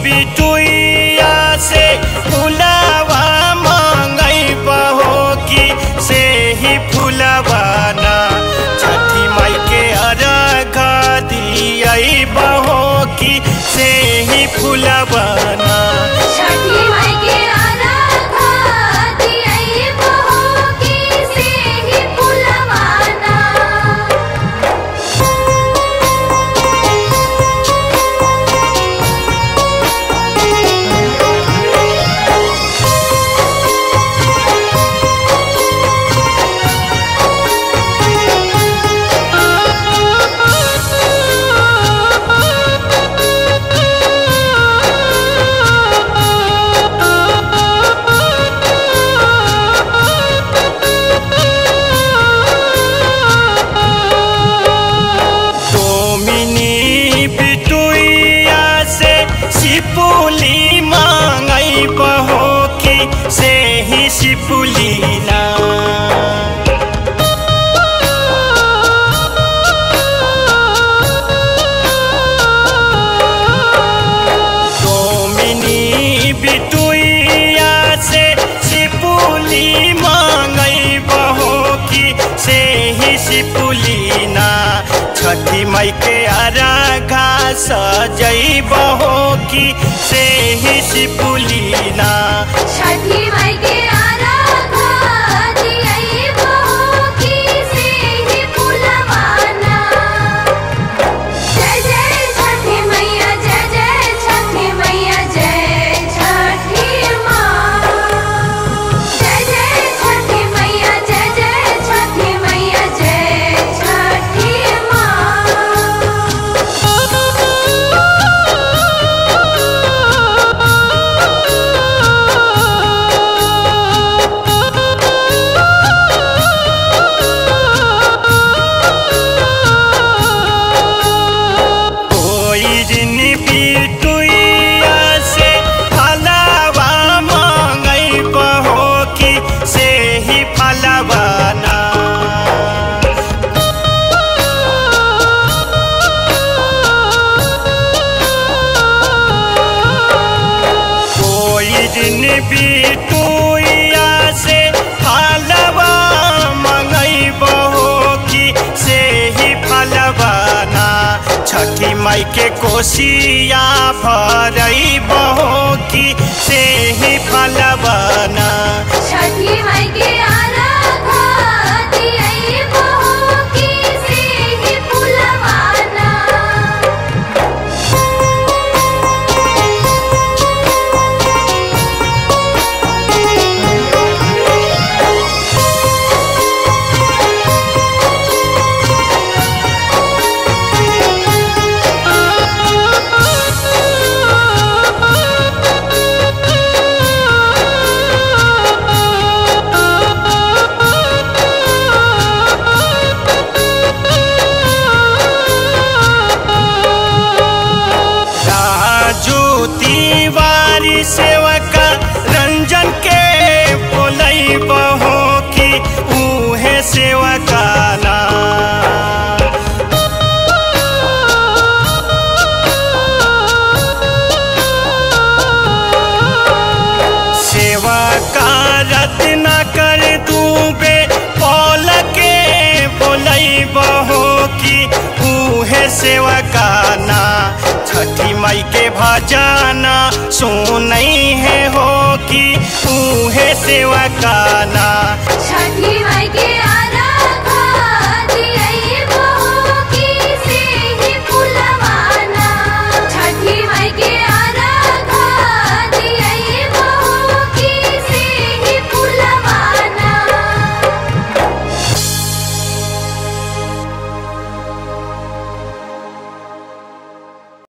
बिटुइया से फुलावा मांगई बहो की से ही फुलवाना छठी माई के अर्घ दियई बहो की से ही फुलवाना छठी माई के अर्घ दियई बहो की से ही फुलवाना। सिपुली मांगई बहो की से ही सिपुलीना दोमिनी बिटुइया से सिपुली मांगई बहो की से ही सिपुलीना छठी माई के अर्घ सजई बहो की से ही सिपुलीना छठी माई के अर्घ दियई बहो की से ही फुलवाना। जय जय छठी मैया, जय जय छठी मैया, जय छठी माँ। जय जय छठी मैया, जय जय छठी मैया, जय छठी माँ। बिटुइया से फलवा मांगई बहो की से ही फलवाना कोई दिन बिटुइया से फलवा मांगई बहो की से ही फलवाना छठी माई के कोसिया भरई बहो की से ही फलवाना छठी माई के अर्घ दियई बहो की से ही फुलवाना। तिवारी सेवका रंजन के बोलई बहो की उहे सेवकाना सेवका रत्ना कर दूबे पौल के बोलई बहो की उहे सेवकाना छठी माई के भजना सुनई है हो की उहे सेवकाना छठी